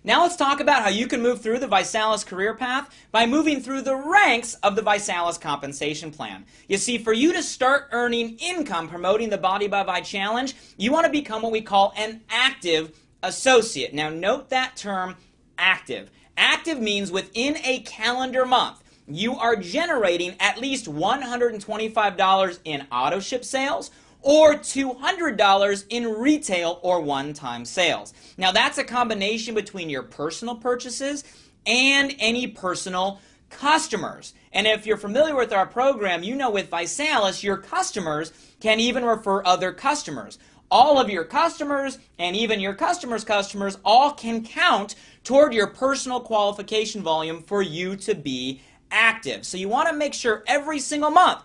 Now let's talk about how you can move through the ViSalus career path by moving through the ranks of the ViSalus compensation plan. You see, for you to start earning income promoting the Body by Vi Challenge, you want to become what we call an active associate. Now note that term, active. Active means within a calendar month, you are generating at least $125 in auto ship sales or $200 in retail or one-time sales. Now that's a combination between your personal purchases and any personal customers. And if you're familiar with our program, you know with ViSalus, your customers can even refer other customers. All of your customers and even your customers' customers all can count toward your personal qualification volume for you to be active. So you want to make sure every single month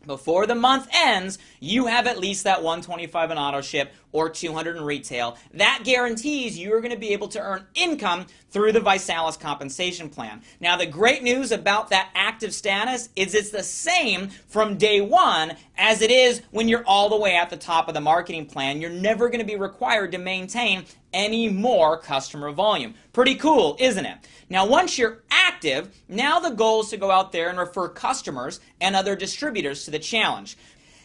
before the month ends, you have at least that 125 in auto ship or 200 in retail. That guarantees you're going to be able to earn income through the ViSalus compensation plan. Now, the great news about that active status is it's the same from day one as it is when you're all the way at the top of the marketing plan. You're never going to be required to maintain any more customer volume. Pretty cool, isn't it? Now, once you're active, now the goal is to go out there and refer customers and other distributors to the challenge.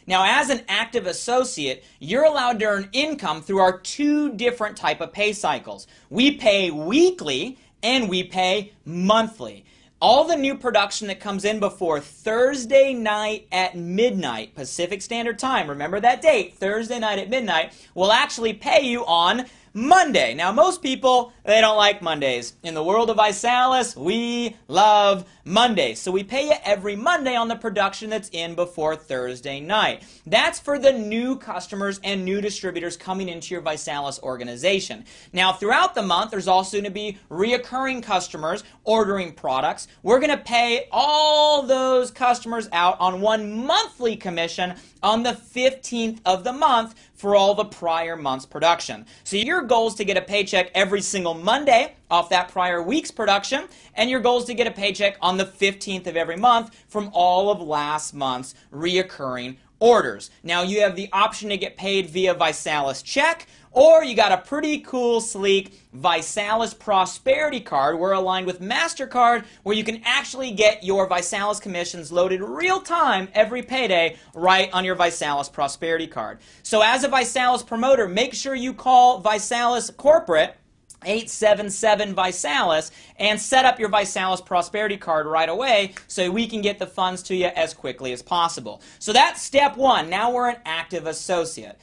Now, as an active associate, you're allowed to earn income through our two different type of pay cycles. We pay weekly and we pay monthly. All the new production that comes in before Thursday night at midnight Pacific Standard Time, remember that date, Thursday night at midnight, will actually pay you on Monday. Now, most people, they don't like Mondays. In the world of ViSalus, we love Mondays. So we pay you every Monday on the production that's in before Thursday night. That's for the new customers and new distributors coming into your ViSalus organization. Now, throughout the month, there's also going to be reoccurring customers ordering products. We're going to pay all those customers out on one monthly commission on the 15th of the month for all the prior month's production. So your goal is to get a paycheck every single Monday off that prior week's production, and your goal is to get a paycheck on the 15th of every month from all of last month's reoccurring orders. Now, you have the option to get paid via ViSalus check, or you got a pretty cool, sleek ViSalus Prosperity Card. We're aligned with MasterCard, where you can actually get your ViSalus commissions loaded real time every payday right on your ViSalus Prosperity Card. So as a ViSalus promoter, make sure you call ViSalus Corporate 877 ViSalus and set up your ViSalus Prosperity Card right away so we can get the funds to you as quickly as possible. So that's step one. Now we're an active associate.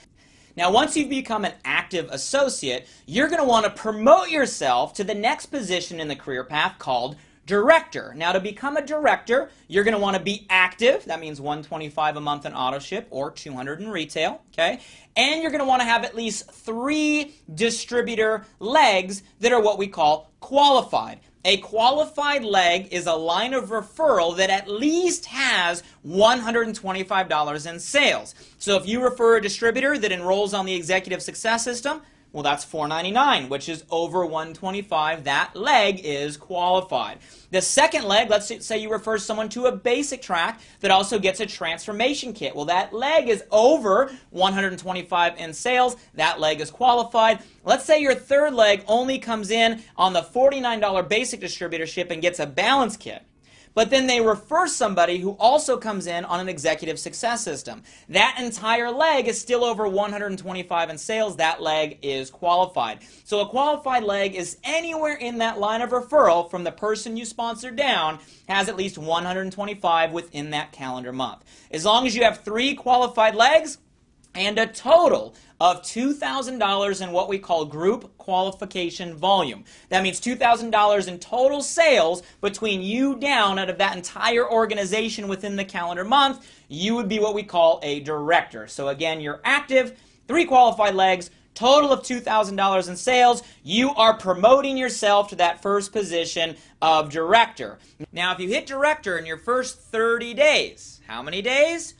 Now, once you've become an active associate, you're going to want to promote yourself to the next position in the career path called director. Now, to become a director, you're going to want to be active. That means 125 a month in auto ship or 200 in retail, okay? And you're going to want to have at least 3 distributor legs that are what we call qualified. A qualified leg is a line of referral that at least has $125 in sales. So if you refer a distributor that enrolls on the Executive Success System, well, that's $499, which is over $125. That leg is qualified. The second leg, let's say you refer someone to a basic track that also gets a transformation kit. Well, that leg is over $125 in sales. That leg is qualified. Let's say your third leg only comes in on the $49 basic distributorship and gets a balance kit. But then they refer somebody who also comes in on an Executive Success System. That entire leg is still over $125 in sales. That leg is qualified. So a qualified leg is anywhere in that line of referral from the person you sponsor down has at least $125 within that calendar month. As long as you have 3 qualified legs and a total of $2,000 in what we call group qualification volume. That means $2,000 in total sales between you down out of that entire organization within the calendar month. You would be what we call a director. So again, you're active, 3 qualified legs, total of $2,000 in sales. You are promoting yourself to that first position of director. Now, if you hit director in your first 30 days, how many days?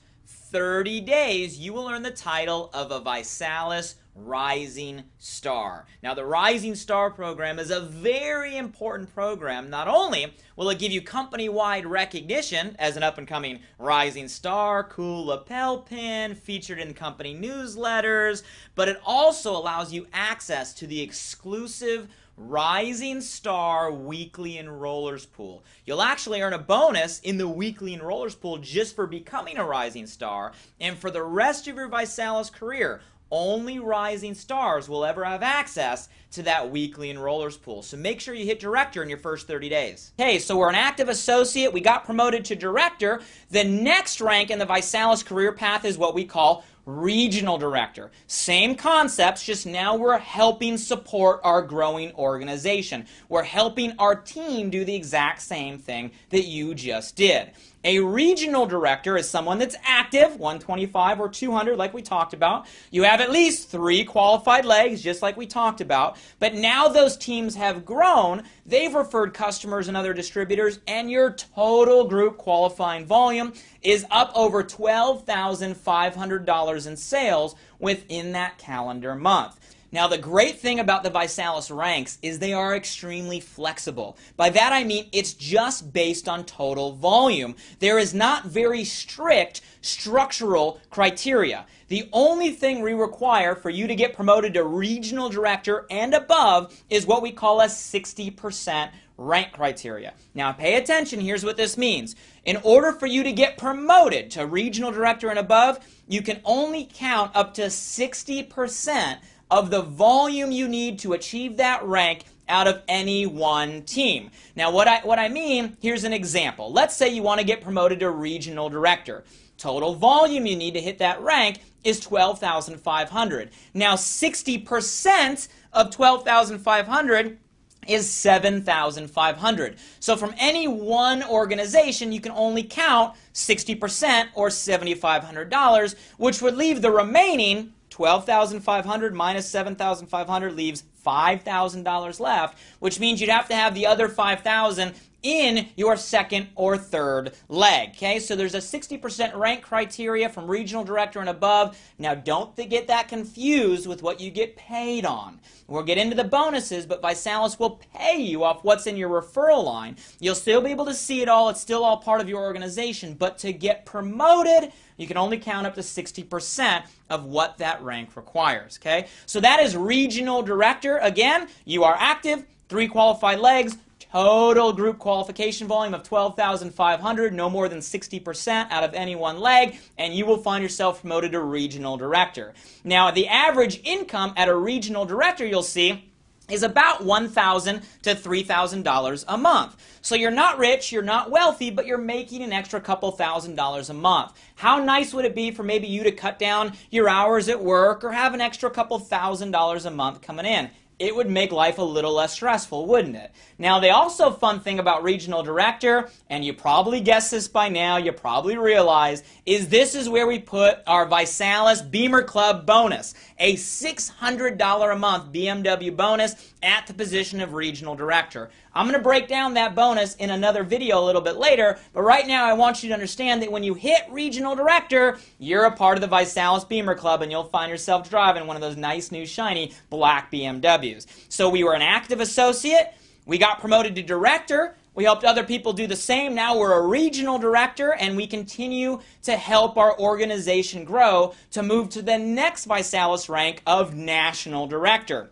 30 days, you will earn the title of a ViSalus Rising Star. Now, the Rising Star program is a very important program. Not only will it give you company-wide recognition as an up-and-coming Rising Star, cool lapel pin, featured in company newsletters, but it also allows you access to the exclusive Rising Star Weekly Enrollers Pool. You'll actually earn a bonus in the Weekly Enrollers Pool just for becoming a Rising Star, and for the rest of your ViSalus career, only Rising Stars will ever have access to that Weekly Enrollers Pool. So make sure you hit Director in your first 30 days. Okay, so we're an active associate. We got promoted to Director. The next rank in the ViSalus career path is what we call Regional Director. Same concepts, just now we're helping support our growing organization. We're helping our team do the exact same thing that you just did. A regional director is someone that's active, 125 or 200 like we talked about. You have at least 3 qualified legs, just like we talked about. But now those teams have grown, they've referred customers and other distributors, and your total group qualifying volume is up over $12,500 in sales within that calendar month. Now, the great thing about the ViSalus ranks is they are extremely flexible. By that I mean it's just based on total volume. There is not very strict structural criteria. The only thing we require for you to get promoted to regional director and above is what we call a 60% rank criteria. Now pay attention, here's what this means. In order for you to get promoted to regional director and above, you can only count up to 60% of the volume you need to achieve that rank out of any one team. Now what I mean, here's an example. Let's say you want to get promoted to regional director. Total volume you need to hit that rank is 12,500. Now 60% of 12,500 is 7,500. So from any one organization, you can only count 60% or $7,500, which would leave the remaining 12,500 minus 7,500 leaves $5,000 left, which means you'd have to have the other 5,000 in your second or third leg. Okay, so there's a 60% rank criteria from regional director and above. Now don't get that confused with what you get paid on. We'll get into the bonuses, but ViSalus will pay you off what's in your referral line. You'll still be able to see it all. It's still all part of your organization, but to get promoted, you can only count up to 60% of what that rank requires. Okay, so that is regional director. Again, you are active, 3 qualified legs, total group qualification volume of 12,500, no more than 60% out of any one leg, and you will find yourself promoted to regional director. Now, the average income at a regional director, you'll see, is about $1,000 to $3,000 a month. So you're not rich, you're not wealthy, but you're making an extra couple $1,000s a month. How nice would it be for maybe you to cut down your hours at work or have an extra couple $1,000s a month coming in? It would make life a little less stressful, wouldn't it? Now, the also fun thing about regional director, and you probably guessed this by now, you probably realize, is this is where we put our ViSalus Beamer Club bonus, a $600 a month BMW bonus at the position of regional director. I'm going to break down that bonus in another video a little bit later, but right now I want you to understand that when you hit regional director, you're a part of the ViSalus Beamer Club, and you'll find yourself driving one of those nice new shiny black BMWs. So we were an active associate, we got promoted to director, we helped other people do the same. Now we're a regional director, and we continue to help our organization grow to move to the next ViSalus rank of national director.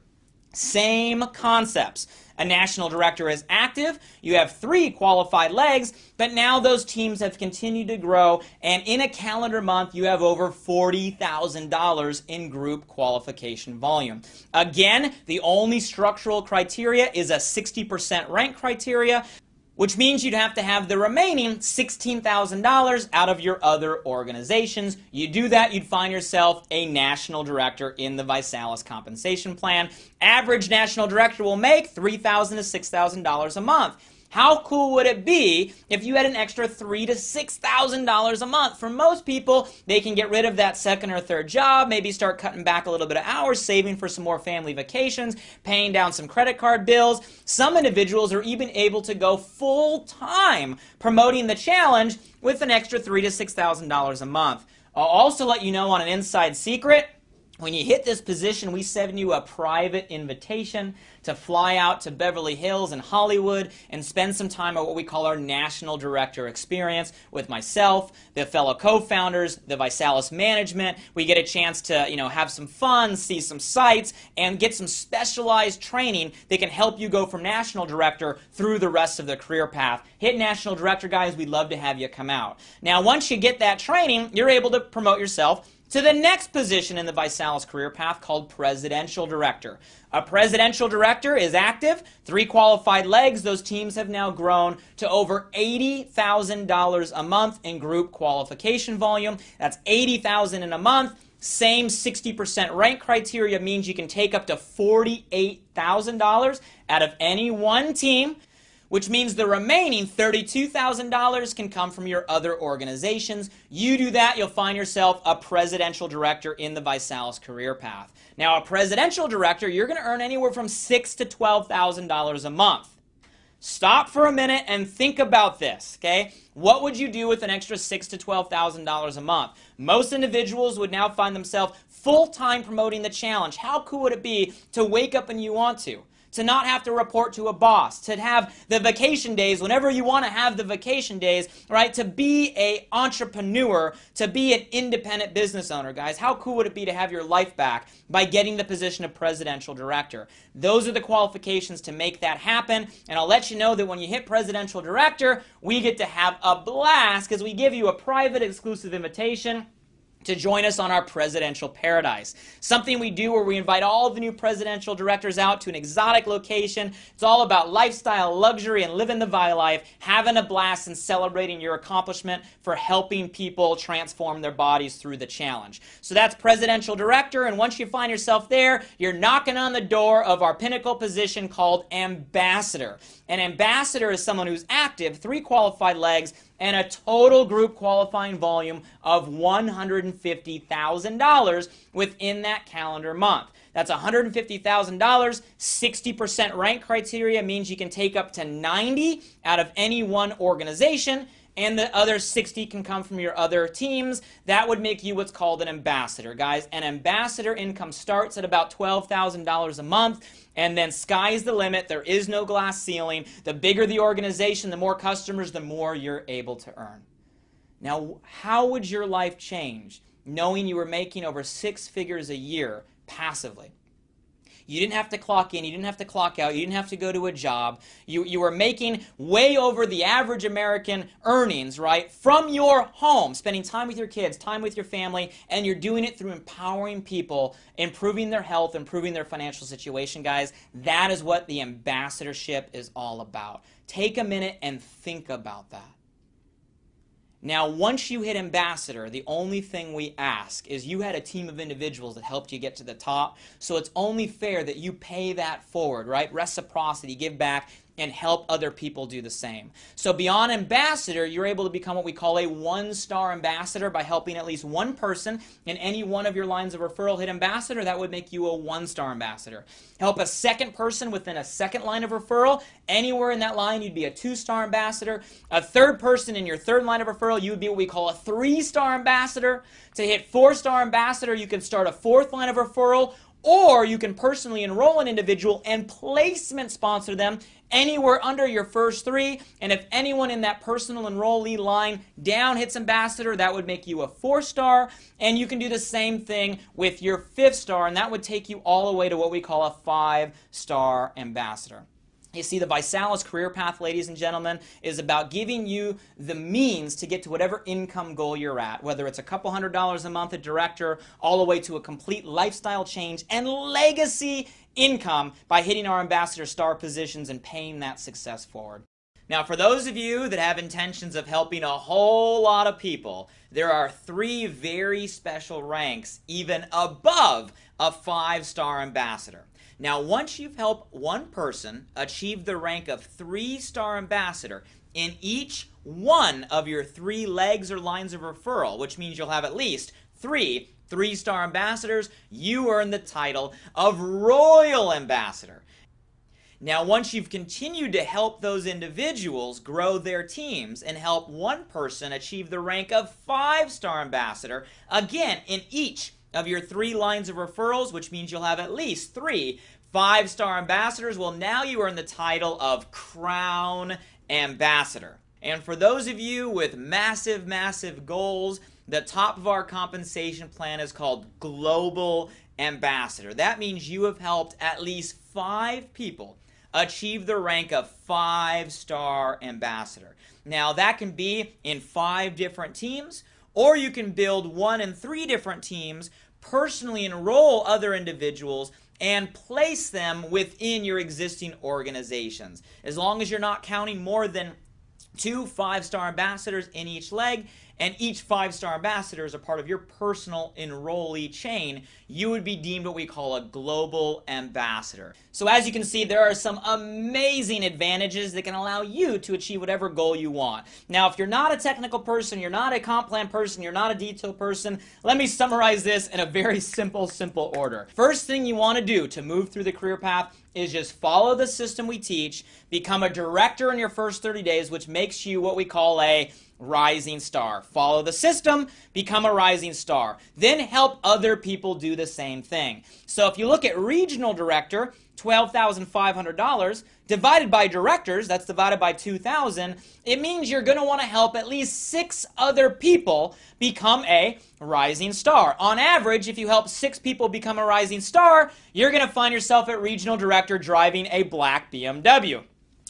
Same concepts. A national director is active, you have 3 qualified legs, but now those teams have continued to grow, and in a calendar month you have over $40,000 in group qualification volume. Again, the only structural criteria is a 60% rank criteria, which means you'd have to have the remaining $16,000 out of your other organizations. You do that, you'd find yourself a national director in the ViSalus compensation plan. Average national director will make $3,000 to $6,000 a month. How cool would it be if you had an extra $3,000 to $6,000 a month? For most people, they can get rid of that second or third job, maybe start cutting back a little bit of hours, saving for some more family vacations, paying down some credit card bills. Some individuals are even able to go full-time promoting the challenge with an extra $3,000 to $6,000 a month. I'll also let you know on an inside secret, When you hit this position, we send you a private invitation to fly out to Beverly Hills and Hollywood and spend some time at what we call our National Director Experience with myself, the fellow co-founders, the ViSalus management. We get a chance to, have some fun, see some sights, and get some specialized training that can help you go from National Director through the rest of the career path. Hit National Director, guys. We'd love to have you come out. Now, once you get that training, you're able to promote yourself to the next position in the ViSalus career path called Presidential Director. A Presidential Director is active, 3 qualified legs. Those teams have now grown to over $80,000 a month in group qualification volume. That's $80,000 in a month. Same 60% rank criteria means you can take up to $48,000 out of any one team, which means the remaining $32,000 can come from your other organizations. You do that, you'll find yourself a Presidential Director in the ViSalus career path. Now, a Presidential Director, you're going to earn anywhere from $6,000 to $12,000 a month. Stop for a minute and think about this, okay? What would you do with an extra $6,000 to $12,000 a month? Most individuals would now find themselves full-time promoting the challenge. How cool would it be to wake up and you want to not have to report to a boss, to have the vacation days whenever you want to have the vacation days, right? To be an entrepreneur, to be an independent business owner, guys. How cool would it be to have your life back by getting the position of Presidential Director? Those are the qualifications to make that happen, and I'll let you know that when you hit Presidential Director, we get to have a blast because we give you a private exclusive invitation to join us on our presidential paradise. Something we do where we invite all of the new presidential directors out to an exotic location. It's all about lifestyle, luxury, and living the Vi life, having a blast and celebrating your accomplishment for helping people transform their bodies through the challenge. So that's presidential director, and once you find yourself there, you're knocking on the door of our pinnacle position called ambassador. An ambassador is someone who's active, 3 qualified legs, and a total group qualifying volume of $150,000 within that calendar month. That's $150,000. 60% rank criteria means you can take up to 90 out of any one organization, and the other 60 can come from your other teams. That would make you what's called an ambassador, guys. An ambassador income starts at about $12,000 a month, and then sky's the limit. There is no glass ceiling. The bigger the organization, the more customers, the more you're able to earn. Now, how would your life change knowing you were making over 6 figures a year passively? You didn't have to clock in, you didn't have to clock out, you didn't have to go to a job. You were making way over the average American earnings, right, from your home, spending time with your kids, time with your family, and you're doing it through empowering people, improving their health, improving their financial situation, guys. That is what the ambassadorship is all about. Take a minute and think about that. Now, once you hit ambassador, the only thing we ask is you had a team of individuals that helped you get to the top, so it's only fair that you pay that forward, right? Reciprocity, give back, and help other people do the same. So beyond ambassador, you're able to become what we call a 1-star ambassador by helping at least one person in any one of your lines of referral hit ambassador. That would make you a 1-star ambassador. Help a second person within a second line of referral. Anywhere in that line, you'd be a 2-star ambassador. A third person in your third line of referral, you would be what we call a 3-star ambassador. To hit 4-star ambassador, you can start a 4th line of referral, or you can personally enroll an individual and placement sponsor them anywhere under your first 3. And if anyone in that personal enrollee line down hits ambassador, that would make you a 4-star. And you can do the same thing with your 5th star, and that would take you all the way to what we call a 5-star ambassador. You see, the ViSalus career path, ladies and gentlemen, is about giving you the means to get to whatever income goal you're at, whether it's a couple $100s a month at director, all the way to a complete lifestyle change and legacy income by hitting our ambassador star positions and paying that success forward. Now, for those of you that have intentions of helping a whole lot of people, there are 3 very special ranks even above a 5-star ambassador. Now, once you've helped one person achieve the rank of 3-star ambassador in each one of your 3 legs or lines of referral, which means you'll have at least 3 3-star ambassadors, you earn the title of Royal Ambassador. Now, once you've continued to help those individuals grow their teams and help one person achieve the rank of 5-star ambassador, again, in each of your 3 lines of referrals, which means you'll have at least 3 5-star ambassadors, well, now you earn the title of Crown Ambassador. And for those of you with massive, massive goals, the top of our compensation plan is called Global Ambassador. That means you have helped at least 5 people achieve the rank of 5-star ambassador. Now, that can be in 5 different teams, or you can build 1 and 3 different teams, personally enroll other individuals, and place them within your existing organizations. As long as you're not counting more than 2 5-star ambassadors in each leg, and each 5-star ambassador is a part of your personal enrollee chain, you would be deemed what we call a global ambassador. So as you can see, there are some amazing advantages that can allow you to achieve whatever goal you want. Now, if you're not a technical person, you're not a comp plan person, you're not a detail person, let me summarize this in a very simple order. First thing you want to do to move through the career path is just follow the system we teach, become a director in your first 30 days, which makes you what we call a rising star. Follow the system, become a rising star. Then help other people do the same thing. So if you look at regional director, $12,500 divided by directors, that's divided by 2,000, it means you're going to want to help at least 6 other people become a rising star. On average, if you help 6 people become a rising star, you're going to find yourself at regional director driving a black BMW.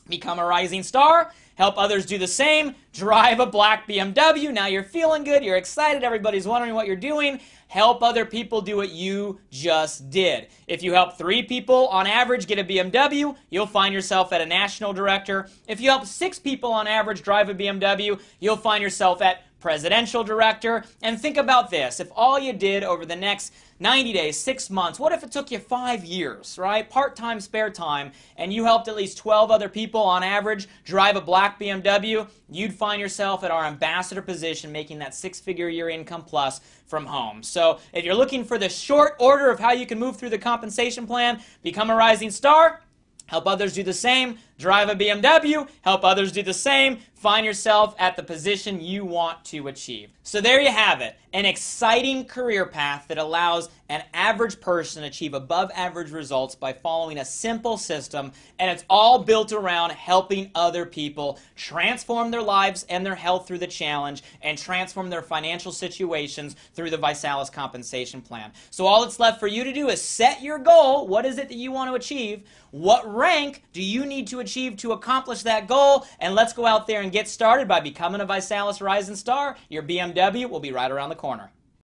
Become a rising star, help others do the same, drive a black BMW. Now you're feeling good, you're excited, everybody's wondering what you're doing. Help other people do what you just did. If you help 3 people on average get a BMW, you'll find yourself at a national director. If you help 6 people on average drive a BMW, you'll find yourself at presidential director. And think about this. If all you did over the next 90 days, 6 months, what if it took you 5 years, right? Part-time, spare time, and you helped at least 12 other people on average drive a black BMW, you'd find yourself at our ambassador position making that 6-figure year income plus from home. So if you're looking for the short order of how you can move through the compensation plan, become a rising star, help others do the same, drive a BMW, help others do the same, find yourself at the position you want to achieve. So there you have it, an exciting career path that allows an average person to achieve above average results by following a simple system, and it's all built around helping other people transform their lives and their health through the challenge and transform their financial situations through the ViSalus compensation plan. So all that's left for you to do is set your goal. What is it that you want to achieve? What rank do you need to achieve to accomplish that goal? And let's go out there and get started by becoming a ViSalus Rising Star. Your BMW will be right around the corner.